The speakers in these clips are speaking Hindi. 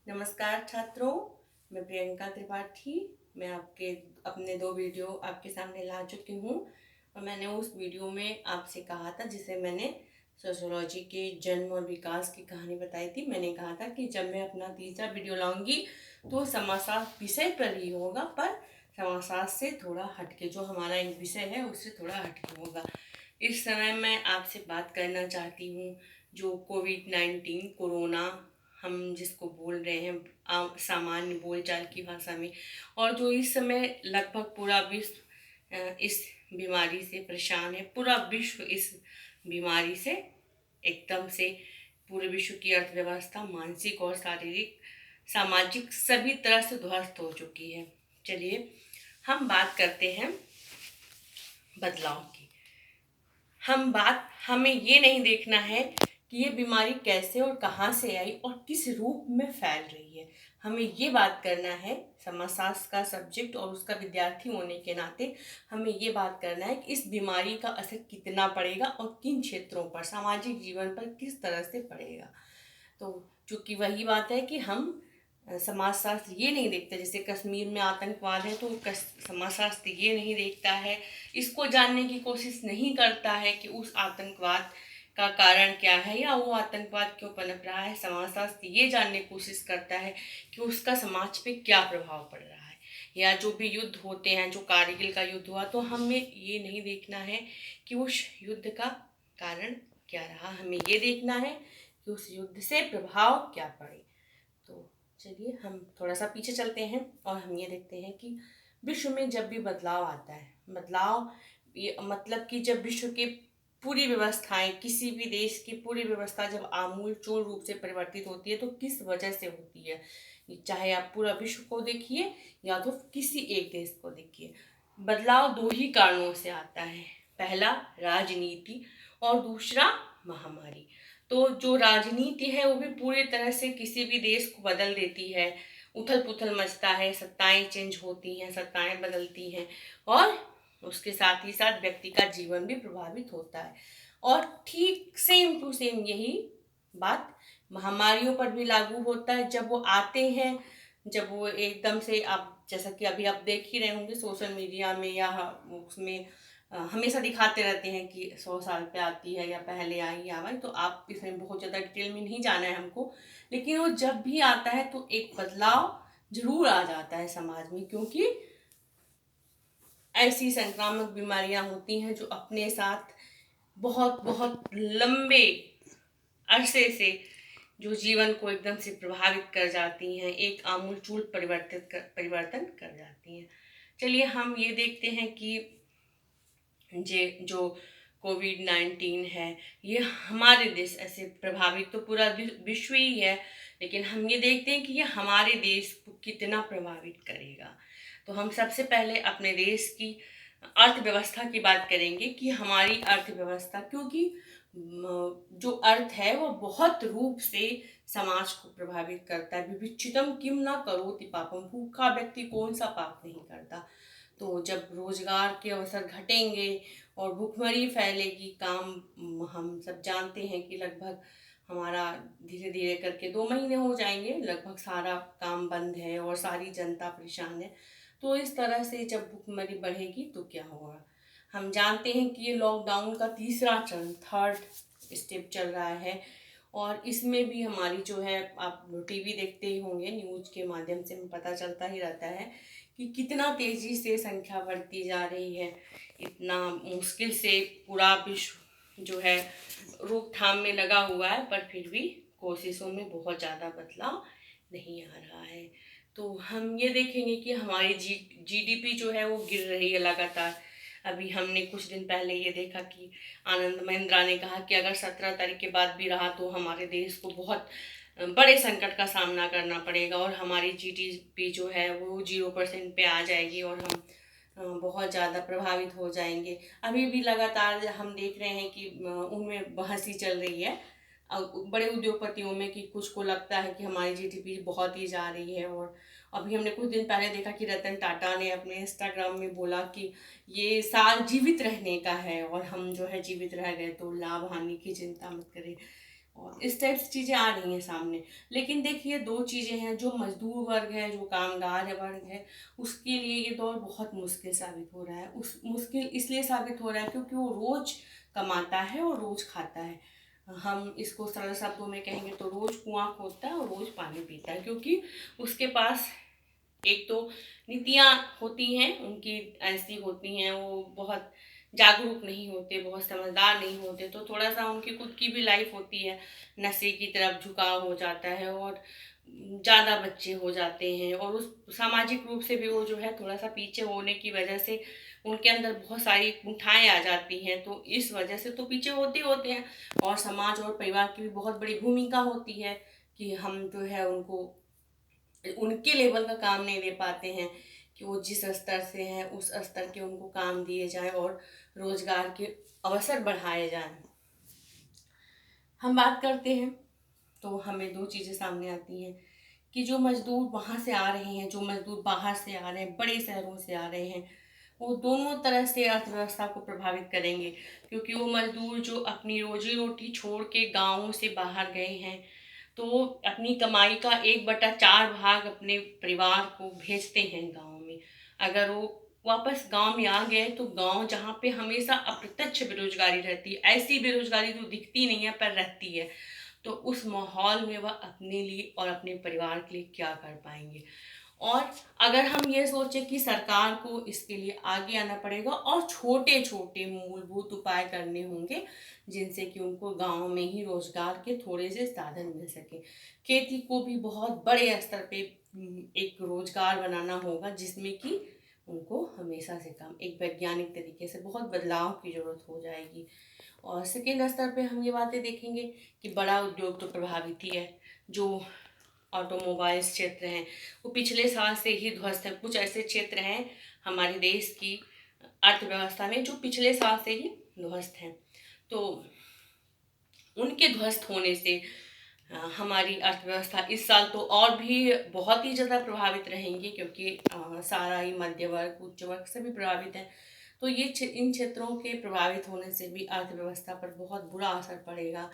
नमस्कार छात्रों, मैं प्रियंका त्रिपाठी। मैं आपके अपने 2 वीडियो आपके सामने ला चुकी हूँ और मैंने उस वीडियो में आपसे कहा था, जिसे मैंने सोशियोलॉजी के जन्म और विकास की कहानी बताई थी। मैंने कहा था कि जब मैं अपना तीसरा वीडियो लाऊंगी तो समाजशास्त्र विषय पर ही होगा, पर समाजशास्त्र से थोड़ा हटके, जो हमारा एक विषय है उससे थोड़ा हटके होगा। इस समय मैं आपसे बात करना चाहती हूँ जो कोविड-19 कोरोना हम जिसको बोल रहे हैं आम सामान्य बोलचाल की भाषा में, और जो इस समय लगभग पूरा विश्व इस बीमारी से परेशान है। पूरा विश्व इस बीमारी से एकदम से, पूरे विश्व की अर्थव्यवस्था मानसिक और शारीरिक सामाजिक सभी तरह से ध्वस्त हो चुकी है। चलिए हम बात करते हैं बदलाव की। हमें ये नहीं देखना है कि ये बीमारी कैसे और कहाँ से आई और किस रूप में फैल रही है। हमें ये बात करना है, समाजशास्त्र का सब्जेक्ट और उसका विद्यार्थी होने के नाते हमें ये बात करना है कि इस बीमारी का असर कितना पड़ेगा और किन क्षेत्रों पर, सामाजिक जीवन पर किस तरह से पड़ेगा। तो चूंकि वही बात है कि हम समाजशास्त्र ये नहीं देखते, जैसे कश्मीर में आतंकवाद है तो समाजशास्त्र ये नहीं देखता है, इसको जानने की कोशिश नहीं करता है कि उस आतंकवाद का कारण क्या है या वो आतंकवाद क्यों पनप रहा है। समाजशास्त्र ये जानने की कोशिश करता है कि उसका समाज पे क्या प्रभाव पड़ रहा है। या जो भी युद्ध होते हैं, जो कारगिल का युद्ध हुआ, तो हमें ये नहीं देखना है कि उस युद्ध का कारण क्या रहा, हमें ये देखना है कि उस युद्ध से प्रभाव क्या पड़े। तो चलिए हम थोड़ा सा पीछे चलते हैं और हम ये देखते हैं कि विश्व में जब भी बदलाव आता है, बदलाव ये मतलब कि जब विश्व के पूरी व्यवस्थाएं, किसी भी देश की पूरी व्यवस्था जब आमूल चूल रूप से परिवर्तित होती है तो किस वजह से होती है। चाहे आप पूरा विश्व को देखिए या तो किसी एक देश को देखिए, बदलाव दो ही कारणों से आता है। पहला राजनीति और दूसरा महामारी। तो जो राजनीति है वो भी पूरी तरह से किसी भी देश को बदल देती है। उथल पुथल मचता है, सत्ताएं चेंज होती हैं, सत्ताएं बदलती हैं और उसके साथ ही साथ व्यक्ति का जीवन भी प्रभावित होता है। और ठीक सेम टू सेम यही बात महामारियों पर भी लागू होता है। जब वो आते हैं, जब वो एकदम से, आप जैसा कि अभी आप देख ही रहे होंगे सोशल मीडिया में या उसमें हमेशा दिखाते रहते हैं कि 100 साल पे आती है या पहले आई या आई, तो आप इसमें बहुत ज़्यादा डिटेल में नहीं जाना है हमको। लेकिन वो जब भी आता है तो एक बदलाव जरूर आ जाता है समाज में, क्योंकि ऐसी संक्रामक बीमारियां होती हैं जो अपने साथ बहुत बहुत लंबे अरसे से जो जीवन को एकदम से प्रभावित कर जाती हैं, एक आमूलचूल परिवर्तन कर जाती हैं। चलिए हम ये देखते हैं कि जो कोविड-19 है, ये हमारे देश ऐसे प्रभावित, तो पूरा विश्व ही है, लेकिन हम ये देखते हैं कि ये हमारे देश को कितना प्रभावित करेगा। तो हम सबसे पहले अपने देश की अर्थव्यवस्था की बात करेंगे कि हमारी अर्थव्यवस्था, क्योंकि जो अर्थ है वो बहुत रूप से समाज को प्रभावित करता है। विभिक्षितम किम न करोति पापम, भूखा व्यक्ति कौन सा पाप नहीं करता। तो जब रोजगार के अवसर घटेंगे और भुखमरी फैलेगी, काम हम सब जानते हैं कि लगभग हमारा धीरे धीरे करके 2 महीने हो जाएंगे, लगभग सारा काम बंद है और सारी जनता परेशान है। तो इस तरह से जब भुखमरी बढ़ेगी तो क्या होगा। हम जानते हैं कि ये लॉकडाउन का तीसरा चरण, थर्ड स्टेप चल रहा है और इसमें भी हमारी जो है, आप टीवी देखते ही होंगे, न्यूज़ के माध्यम से हमें पता चलता ही रहता है कि कितना तेज़ी से संख्या बढ़ती जा रही है। इतना मुश्किल से पूरा विश्व जो है रोकथाम में लगा हुआ है, पर फिर भी कोशिशों में बहुत ज़्यादा बदलाव नहीं आ रहा है। तो हम ये देखेंगे कि हमारी जीडीपी जो है वो गिर रही है लगातार। अभी हमने कुछ दिन पहले ये देखा कि आनंद महिंद्रा ने कहा कि अगर 17 तारीख के बाद भी रहा तो हमारे देश को बहुत बड़े संकट का सामना करना पड़ेगा और हमारी जीडीपी जो है वो 0% पे आ जाएगी और हम बहुत ज़्यादा प्रभावित हो जाएंगे। अभी भी लगातार हम देख रहे हैं कि उनमें बहस चल रही है बड़े उद्योगपतियों में, कि कुछ को लगता है कि हमारी जीडीपी बहुत ही जा रही है। और अभी हमने कुछ दिन पहले देखा कि रतन टाटा ने अपने इंस्टाग्राम में बोला कि ये साल जीवित रहने का है और हम जो है जीवित रह गए तो लाभ हानि की चिंता मत करें। और इस टाइप से चीज़ें आ रही हैं सामने। लेकिन देखिए, दो चीज़ें हैं, जो मजदूर वर्ग है, जो कामगार वर्ग है, उसके लिए ये दौर बहुत मुश्किल साबित हो रहा है। उस मुश्किल इसलिए साबित हो रहा है क्योंकि वो रोज़ कमाता है और रोज़ खाता है। हम इसको सरल शब्दों में कहेंगे तो रोज़ कुआं खोदता है और रोज़ पानी पीता है, क्योंकि उसके पास एक तो नीतियाँ होती हैं उनकी, ऐसी होती हैं, वो बहुत जागरूक नहीं होते, बहुत समझदार नहीं होते, तो थोड़ा सा उनकी खुद की भी लाइफ होती है, नशे की तरफ झुकाव हो जाता है और ज़्यादा बच्चे हो जाते हैं, और उस सामाजिक रूप से भी वो जो है थोड़ा सा पीछे होने की वजह से उनके अंदर बहुत सारी कुंठाएं आ जाती हैं, तो इस वजह से तो पीछे होते होते हैं। और समाज और परिवार की भी बहुत बड़ी भूमिका होती है कि हम जो है उनको उनके लेवल का काम नहीं दे पाते हैं, कि वो जिस स्तर से हैं उस स्तर के उनको काम दिए जाएं और रोजगार के अवसर बढ़ाए जाएं। हम बात करते हैं तो हमें दो चीज़ें सामने आती हैं कि जो मजदूर वहाँ से आ रहे हैं, जो मजदूर बाहर से आ रहे हैं, बड़े शहरों से आ रहे हैं, वो दोनों तरह से अर्थव्यवस्था को प्रभावित करेंगे। क्योंकि वो मजदूर जो अपनी रोजी रोटी छोड़ के गाँवों से बाहर गए हैं, तो वो अपनी कमाई का 1/4 भाग अपने परिवार को भेजते हैं गाँव में। अगर वो वापस गाँव में आ गए तो गाँव जहाँ पे हमेशा अप्रत्यक्ष बेरोजगारी रहती है, ऐसी बेरोजगारी जो दिखती नहीं है पर रहती है, तो उस माहौल में वह अपने लिए और अपने परिवार के लिए क्या कर पाएंगे। और अगर हम ये सोचें कि सरकार को इसके लिए आगे आना पड़ेगा और छोटे छोटे मूलभूत उपाय करने होंगे, जिनसे कि उनको गांव में ही रोजगार के थोड़े से साधन मिल सके। खेती को भी बहुत बड़े स्तर पे एक रोजगार बनाना होगा, जिसमें कि उनको हमेशा से काम एक वैज्ञानिक तरीके से बहुत बदलाव की जरूरत हो जाएगी। और सेकेंड स्तर पे हम ये बातें देखेंगे कि बड़ा उद्योग तो प्रभावित ही है। जो ऑटोमोबाइल्स क्षेत्र हैं, वो पिछले साल से ही ध्वस्त है। कुछ ऐसे क्षेत्र हैं हमारे देश की अर्थव्यवस्था में जो पिछले साल से ही ध्वस्त हैं, तो उनके ध्वस्त होने से हमारी अर्थव्यवस्था इस साल तो और भी बहुत ही ज़्यादा प्रभावित रहेंगी, क्योंकि सारा ही मध्य वर्ग, उच्च वर्ग सभी प्रभावित है। तो ये इन क्षेत्रों के प्रभावित होने से भी अर्थव्यवस्था पर बहुत बुरा असर पड़ेगा।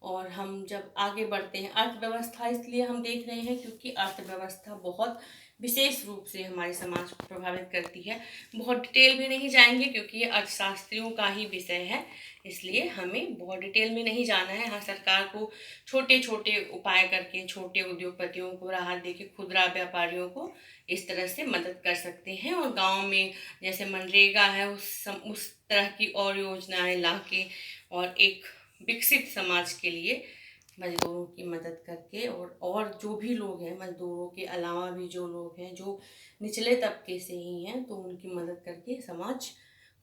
और हम जब आगे बढ़ते हैं, अर्थव्यवस्था इसलिए हम देख रहे हैं क्योंकि अर्थव्यवस्था बहुत विशेष रूप से हमारे समाज को प्रभावित करती है। बहुत डिटेल में नहीं जाएंगे क्योंकि ये अर्थशास्त्रियों का ही विषय है, इसलिए हमें बहुत डिटेल में नहीं जाना है। हाँ, सरकार को छोटे छोटे उपाय करके छोटे उद्योगपतियों को राहत देके, खुदरा व्यापारियों को इस तरह से मदद कर सकते हैं। और गांव में जैसे मनरेगा है, उस तरह की और योजनाएं ला के और एक विकसित समाज के लिए मजदूरों की मदद करके, और जो भी लोग हैं, मजदूरों के अलावा भी जो लोग हैं जो निचले तबके से ही हैं, तो उनकी मदद करके समाज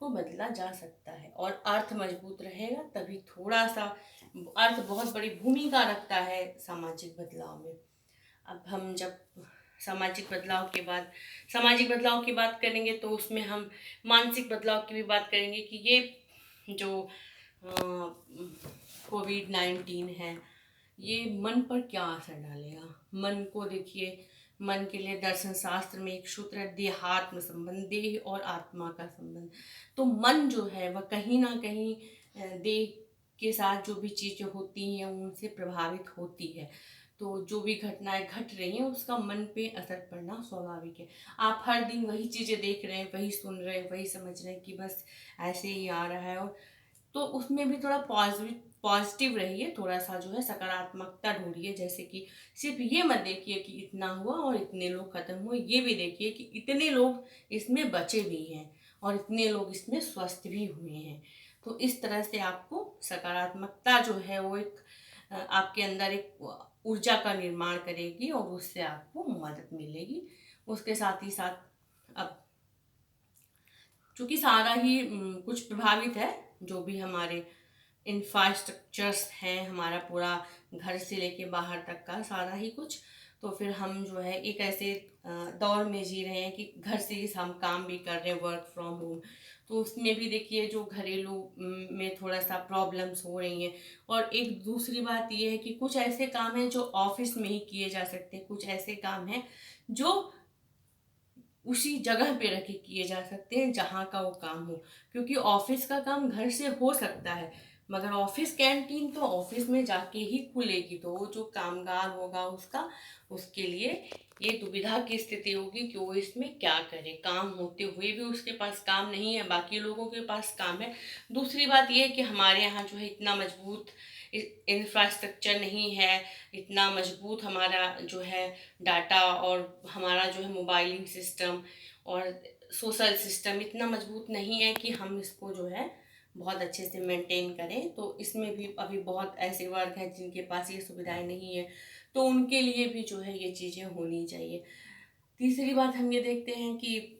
को बदला जा सकता है। और अर्थ मजबूत रहेगा तभी थोड़ा सा, अर्थ बहुत बड़ी भूमिका रखता है सामाजिक बदलाव में। अब हम जब सामाजिक बदलाव की बात करेंगे तो उसमें हम मानसिक बदलाव की भी बात करेंगे कि ये जो कोविड-19 है, ये मन पर क्या असर डालेगा। मन को देखिए, मन के लिए दर्शन शास्त्र में एक सूत्र है, देहात्म संबंध, देह और आत्मा का संबंध। तो मन जो है वह कहीं ना कहीं देह के साथ जो भी चीज़ें होती हैं उनसे प्रभावित होती है। तो जो भी घटनाएं घट रही हैं उसका मन पे असर पड़ना स्वाभाविक है। आप हर दिन वही चीज़ें देख रहे हैं, वही सुन रहे हैं, वही समझ रहे हैं कि बस ऐसे ही आ रहा है, और तो उसमें भी थोड़ा पॉजिटिव रहिए, थोड़ा सा जो है सकारात्मकता ढूंढिए। जैसे कि सिर्फ ये मत देखिए कि इतना हुआ और इतने लोग खत्म हुए, ये भी देखिए कि इतने लोग इसमें बचे भी हैं और इतने लोग इसमें स्वस्थ भी हुए हैं। तो इस तरह से आपको सकारात्मकता जो है वो एक आपके अंदर एक ऊर्जा का निर्माण करेगी और उससे आपको मदद मिलेगी। उसके साथ ही साथ अब चूँकि सारा ही कुछ प्रभावित है, जो भी हमारे इंफ्रास्ट्रक्चर्स हैं, हमारा पूरा घर से लेके बाहर तक का सारा ही कुछ, तो फिर हम जो है एक ऐसे दौर में जी रहे हैं कि घर से ही हम काम भी कर रहे हैं, वर्क फ्रॉम होम। तो उसमें भी देखिए जो घरेलू में थोड़ा सा प्रॉब्लम्स हो रही हैं। और एक दूसरी बात ये है कि कुछ ऐसे काम हैं जो ऑफिस में ही किए जा सकते हैं, कुछ ऐसे काम हैं जो उसी जगह पे रख के किए जा सकते हैं जहाँ का वो काम हो। क्योंकि ऑफिस का काम घर से हो सकता है, मगर ऑफिस कैंटीन तो ऑफिस में जाके ही खुलेगी, तो वो जो कामगार होगा उसका, उसके लिए ये दुविधा की स्थिति होगी कि वो इसमें क्या करे। काम होते हुए भी उसके पास काम नहीं है, बाकी लोगों के पास काम है। दूसरी बात ये है कि हमारे यहाँ जो है इतना मजबूत इंफ्रास्ट्रक्चर नहीं है, इतना मजबूत हमारा जो है डाटा और हमारा जो है मोबाइलिंग सिस्टम और सोशल सिस्टम इतना मजबूत नहीं है कि हम इसको जो है बहुत अच्छे से मेंटेन करें। तो इसमें भी अभी बहुत ऐसे वर्ग हैं जिनके पास ये सुविधाएं नहीं है, तो उनके लिए भी जो है ये चीज़ें होनी चाहिए। तीसरी बात हम ये देखते हैं कि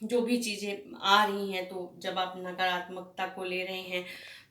जो भी चीज़ें आ रही हैं, तो जब आप नकारात्मकता को ले रहे हैं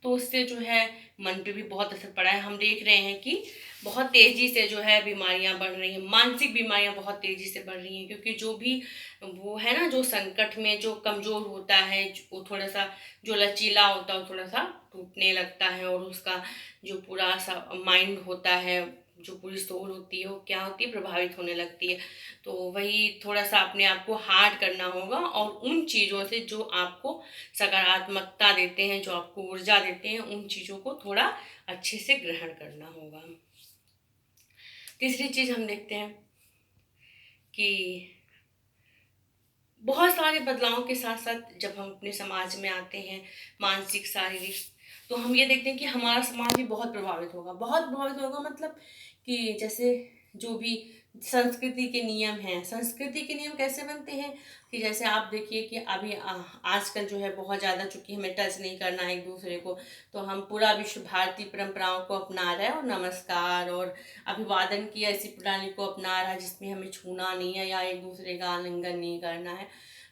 तो उससे जो है मन पे भी बहुत असर पड़ा है। हम देख रहे हैं कि बहुत तेज़ी से जो है बीमारियां बढ़ रही हैं, मानसिक बीमारियां बहुत तेज़ी से बढ़ रही हैं, क्योंकि जो भी वो है ना, जो संकट में जो कमज़ोर होता है, वो थोड़ा सा जो लचीला होता है वो थोड़ा सा टूटने लगता है, और उसका जो पूरा सा माइंड होता है, जो पूरी सोल होती है वो क्या होती है, प्रभावित होने लगती है। तो वही थोड़ा सा अपने आप को हार्ड करना होगा, और उन चीज़ों से जो आपको सकारात्मकता देते हैं, जो आपको ऊर्जा देते हैं, उन चीज़ों को थोड़ा अच्छे से ग्रहण करना होगा। तीसरी चीज़ हम देखते हैं कि बहुत सारे बदलावों के साथ साथ जब हम अपने समाज में आते हैं, मानसिक शारीरिक, तो हम ये देखते हैं कि हमारा समाज भी बहुत प्रभावित होगा, बहुत प्रभावित होगा। मतलब कि जैसे जो भी संस्कृति के नियम हैं, संस्कृति के नियम कैसे बनते हैं कि जैसे आप देखिए कि अभी आजकल जो है बहुत ज़्यादा, चूंकि हमें टच नहीं करना है एक दूसरे को, तो हम पूरा विश्व भारतीय परंपराओं को अपना रहे हैं, और नमस्कार और अभिवादन की ऐसी प्रणाली को अपना रहा है जिसमें हमें छूना नहीं है या एक दूसरे का आलिंगन नहीं करना है।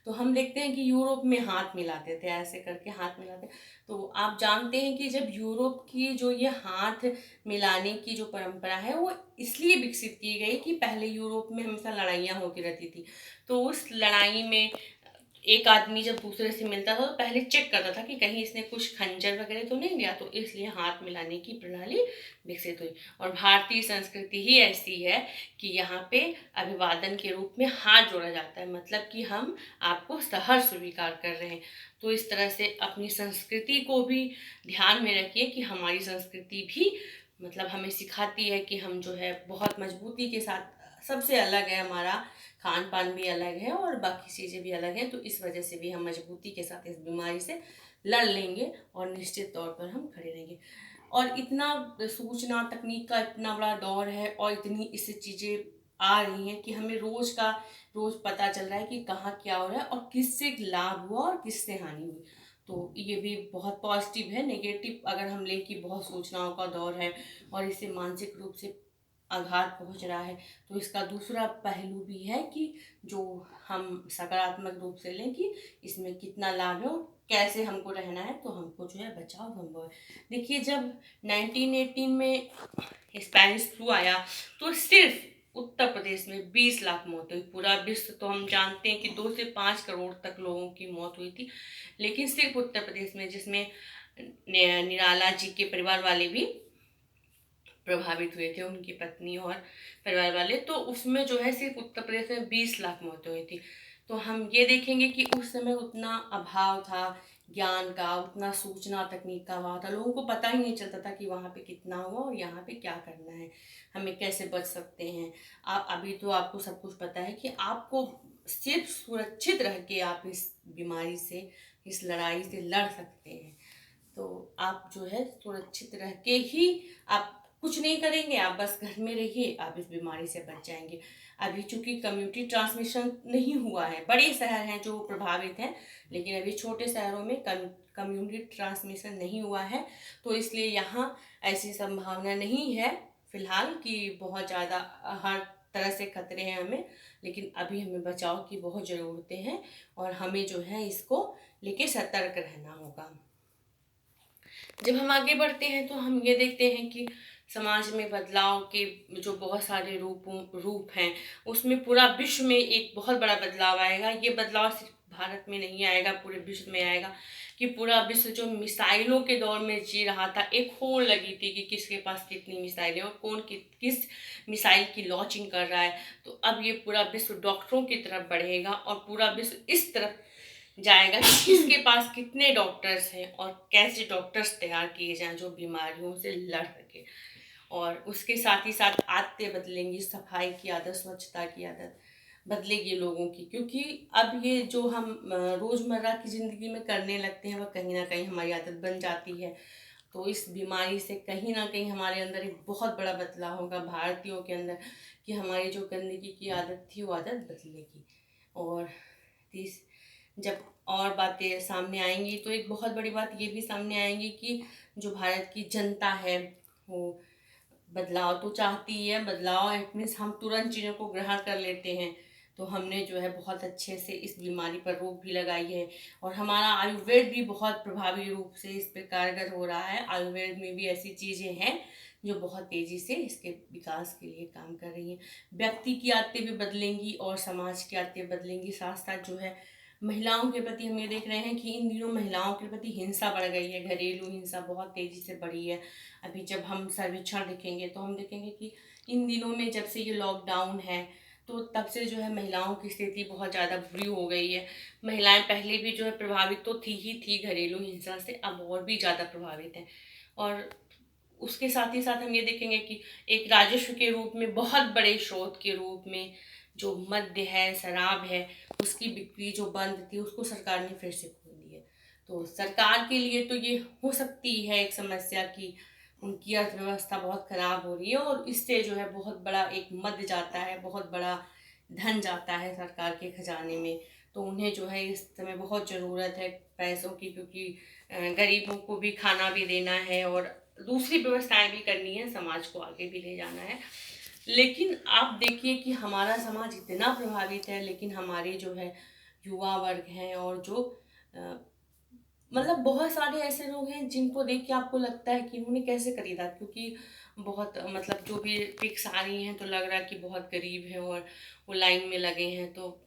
तो हम देखते हैं कि यूरोप में हाथ मिलाते थे, ऐसे करके हाथ मिलाते। तो आप जानते हैं कि जब यूरोप की जो ये हाथ मिलाने की जो परंपरा है वो इसलिए विकसित की गई कि पहले यूरोप में हमेशा लड़ाइयाँ होती रहती थी, तो उस लड़ाई में एक आदमी जब दूसरे से मिलता था तो पहले चेक करता था कि कहीं इसने कुछ खंजर वगैरह तो नहीं लिया, तो इसलिए हाथ मिलाने की प्रणाली विकसित हुई। और भारतीय संस्कृति ही ऐसी है कि यहाँ पे अभिवादन के रूप में हाथ जोड़ा जाता है, मतलब कि हम आपको सहर्ष स्वीकार कर रहे हैं। तो इस तरह से अपनी संस्कृति को भी ध्यान में रखिए कि हमारी संस्कृति भी मतलब हमें सिखाती है कि हम जो है बहुत मजबूती के साथ, सबसे अलग है हमारा खान पान भी अलग है और बाकी चीज़ें भी अलग हैं, तो इस वजह से भी हम मजबूती के साथ इस बीमारी से लड़ लेंगे और निश्चित तौर पर हम खड़े रहेंगे। और इतना सूचना तकनीक का इतना बड़ा दौर है और इतनी इससे चीज़ें आ रही हैं कि हमें रोज़ पता चल रहा है कि कहाँ क्या हो रहा है और किससे लाभ हुआ और किससे हानि हुई। तो ये भी बहुत पॉजिटिव है। नेगेटिव अगर हम लें कि बहुत सूचनाओं का दौर है और इससे मानसिक रूप से आघात पहुंच रहा है, तो इसका दूसरा पहलू भी है कि जो हम सकारात्मक रूप से लें कि इसमें कितना लाभ है और कैसे हमको रहना है, तो हमको जो है बचाव संभव है। देखिए जब 1918 में स्पेनिश फ्लू आया तो सिर्फ उत्तर प्रदेश में 20 लाख मौत हुई। पूरा विश्व तो हम जानते हैं कि 2 से 5 करोड़ तक लोगों की मौत हुई थी, लेकिन सिर्फ उत्तर प्रदेश में, जिसमें निराला जी के परिवार वाले भी प्रभावित हुए थे, उनकी पत्नी और परिवार वाले, तो उसमें जो है सिर्फ उत्तर प्रदेश में 20 लाख मौतें हुई थी। तो हम ये देखेंगे कि उस समय उतना अभाव था ज्ञान का, उतना सूचना तकनीक का अभाव था, लोगों को पता ही नहीं चलता था कि वहाँ पे कितना हुआ और यहाँ पे क्या करना है, हमें कैसे बच सकते हैं। अभी तो आपको सब कुछ पता है कि आपको सिर्फ सुरक्षित रह के आप इस बीमारी से, इस लड़ाई से लड़ सकते हैं। तो आप जो है सुरक्षित रह के ही, आप कुछ नहीं करेंगे, आप बस घर में रहिए, आप इस बीमारी से बच जाएंगे। अभी चूंकि कम्युनिटी ट्रांसमिशन नहीं हुआ है, बड़े शहर हैं जो प्रभावित हैं, लेकिन अभी छोटे शहरों में कम्युनिटी ट्रांसमिशन नहीं हुआ है, तो इसलिए यहाँ ऐसी संभावना नहीं है फिलहाल कि बहुत ज़्यादा हर तरह से खतरे हैं हमें। लेकिन अभी हमें बचाव की बहुत ज़रूरतें हैं और हमें जो है इसको लेके सतर्क रहना होगा। जब हम आगे बढ़ते हैं तो हम ये देखते हैं कि समाज में बदलाव के जो बहुत सारे रूप हैं, उसमें पूरा विश्व में एक बहुत बड़ा बदलाव आएगा। ये बदलाव सिर्फ भारत में नहीं आएगा, पूरे विश्व में आएगा कि पूरा विश्व जो मिसाइलों के दौर में जी रहा था, एक होड़ लगी थी कि किसके पास कितनी मिसाइलें और कौन किस मिसाइल की लॉन्चिंग कर रहा है, तो अब ये पूरा विश्व डॉक्टरों की तरफ बढ़ेगा और पूरा विश्व इस तरफ जाएगा कि किसके पास कितने डॉक्टर्स हैं और कैसे डॉक्टर्स तैयार किए जाएं जो बीमारियों से लड़ सके। और उसके साथ ही साथ आदतें बदलेंगी, सफाई की आदत, स्वच्छता की आदत बदलेगी लोगों की, क्योंकि अब ये जो हम रोज़मर्रा की ज़िंदगी में करने लगते हैं वह कहीं ना कहीं हमारी आदत बन जाती है। तो इस बीमारी से कहीं ना कहीं हमारे अंदर एक बहुत बड़ा बदलाव होगा भारतीयों के अंदर, कि हमारी जो गंदगी की आदत थी वो आदत बदलेगी। और तीस जब और बातें सामने आएंगी तो एक बहुत बड़ी बात ये भी सामने आएंगी कि जो भारत की जनता है वो बदलाव तो चाहती है। बदलाव इट मीन्स हम तुरंत चीज़ों को ग्रहण कर लेते हैं। तो हमने जो है बहुत अच्छे से इस बीमारी पर रोक भी लगाई है, और हमारा आयुर्वेद भी बहुत प्रभावी रूप से इस पर कारगर हो रहा है। आयुर्वेद में भी ऐसी चीज़ें हैं जो बहुत तेज़ी से इसके विकास के लिए काम कर रही हैं। व्यक्ति की आदतें भी बदलेंगी और समाज की आदतें बदलेंगी। साथ साथ जो है महिलाओं के प्रति हम ये देख रहे हैं कि इन दिनों महिलाओं के प्रति हिंसा बढ़ गई है, घरेलू हिंसा बहुत तेज़ी से बढ़ी है। अभी जब हम सर्वेक्षण देखेंगे तो हम देखेंगे कि इन दिनों में जब से ये लॉकडाउन है तो तब से जो है महिलाओं की स्थिति बहुत ज़्यादा बुरी हो गई है। महिलाएं पहले भी जो है प्रभावित तो थी ही थी घरेलू हिंसा से, अब और भी ज़्यादा प्रभावित हैं। और उसके साथ ही साथ हम ये देखेंगे कि एक राजस्व के रूप में, बहुत बड़े स्रोत के रूप में जो मद्य है, शराब है, उसकी बिक्री जो बंद थी उसको सरकार ने फिर से खोल दी है। तो सरकार के लिए तो ये हो सकती है एक समस्या कि उनकी अर्थव्यवस्था बहुत खराब हो रही है और इससे जो है बहुत बड़ा एक मद जाता है, बहुत बड़ा धन जाता है सरकार के खजाने में। तो उन्हें जो है इस समय बहुत ज़रूरत है पैसों की, क्योंकि गरीबों को भी खाना भी देना है और दूसरी व्यवस्थाएं भी करनी है, समाज को आगे भी ले जाना है। लेकिन आप देखिए कि हमारा समाज इतना प्रभावित है, लेकिन हमारे जो है युवा वर्ग हैं और जो अ, मतलब बहुत सारे ऐसे लोग हैं जिनको देख के आपको लगता है कि इन्होंने कैसे खरीदा, क्योंकि बहुत मतलब जो भी पिक्स आ रही हैं तो लग रहा है कि बहुत गरीब हैं और वो लाइन में लगे हैं, तो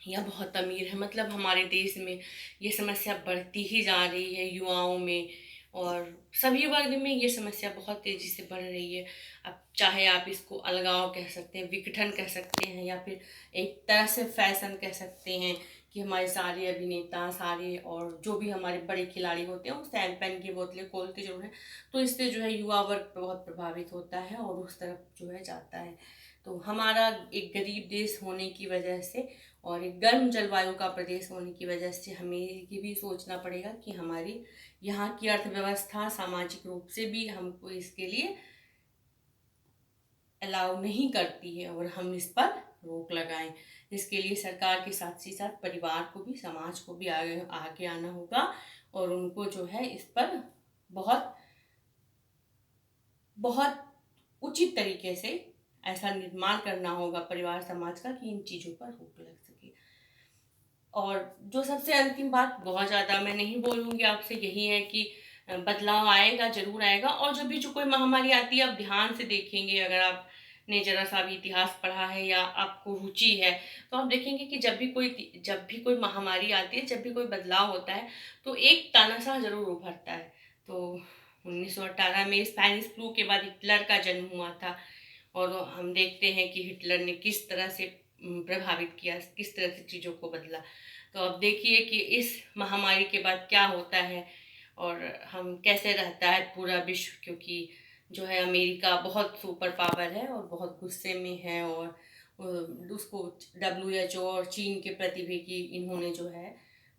या बहुत अमीर है। मतलब हमारे देश में ये समस्या बढ़ती ही जा रही है युवाओं में, और सभी वर्ग में ये समस्या बहुत तेज़ी से बढ़ रही है। अब चाहे आप इसको अलगाव कह सकते हैं, विघटन कह सकते हैं, या फिर एक तरह से फैशन कह सकते हैं कि हमारे सारे अभिनेता सारे और जो भी हमारे बड़े खिलाड़ी होते हैं वो सैंड की बोतलें खोलते जरूर हैं। तो इससे जो है युवा वर्ग बहुत प्रभावित होता है और उस तरफ जो है जाता है। तो हमारा एक गरीब देश होने की वजह से और एक गर्म जलवायु का प्रदेश होने की वजह से हमें ये भी सोचना पड़ेगा कि हमारी यहाँ की अर्थव्यवस्था सामाजिक रूप से भी हमको इसके लिए अलाउ नहीं करती है, और हम इस पर रोक लगाएं। इसके लिए सरकार के साथ ही साथ परिवार को भी, समाज को भी आगे आगे आना होगा, और उनको जो है इस पर बहुत बहुत उचित तरीके से ऐसा निर्माण करना होगा परिवार समाज का कि इन चीज़ों पर रोक लग सके। और जो सबसे अंतिम बात, बहुत ज़्यादा मैं नहीं बोलूँगी आपसे, यही है कि बदलाव आएगा, ज़रूर आएगा। और जो कोई महामारी आती है, आप ध्यान से देखेंगे, अगर आपने ज़रा सा भी इतिहास पढ़ा है या आपको रुचि है, तो आप देखेंगे कि जब भी कोई महामारी आती है, जब भी कोई बदलाव होता है, तो एक तानाशाह ज़रूर उभरता है। तो 1918 में स्पेनिश फ्लू के बाद हिटलर का जन्म हुआ था, और हम देखते हैं कि हिटलर ने किस तरह से प्रभावित किया, किस तरह से चीज़ों को बदला। तो अब देखिए कि इस महामारी के बाद क्या होता है और हम कैसे रहता है पूरा विश्व, क्योंकि जो है अमेरिका बहुत सुपर पावर है और बहुत गुस्से में है, और उसको WHO और चीन के प्रति भी कि इन्होंने जो है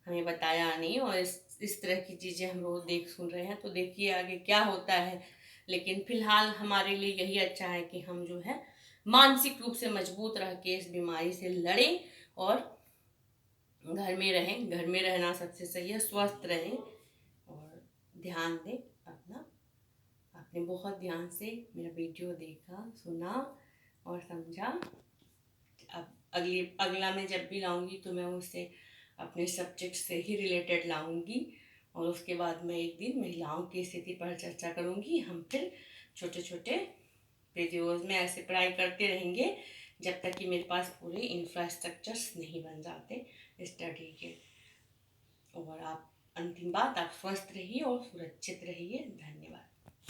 हमें बताया नहीं, और इस तरह की चीज़ें हम रोज़ देख सुन रहे हैं। तो देखिए आगे क्या होता है। लेकिन फिलहाल हमारे लिए यही अच्छा है कि हम जो है मानसिक रूप से मजबूत रह के इस बीमारी से लड़ें और घर में रहें। घर में रहना सबसे सही है, स्वस्थ रहें और ध्यान दें अपना। आपने बहुत ध्यान से मेरा वीडियो देखा, सुना और समझा। अब अगला मैं जब भी लाऊंगी तो मैं उससे अपने सब्जेक्ट से ही रिलेटेड लाऊंगी, और उसके बाद मैं एक दिन महिलाओं की स्थिति पर चर्चा करूंगी। हम फिर छोटे छोटे वीडियोज़ में ऐसे पढ़ाई करते रहेंगे जब तक कि मेरे पास पूरे इंफ्रास्ट्रक्चर्स नहीं बन जाते स्टडी के। और आप, अंतिम बात, आप स्वस्थ रहिए और सुरक्षित रहिए। धन्यवाद।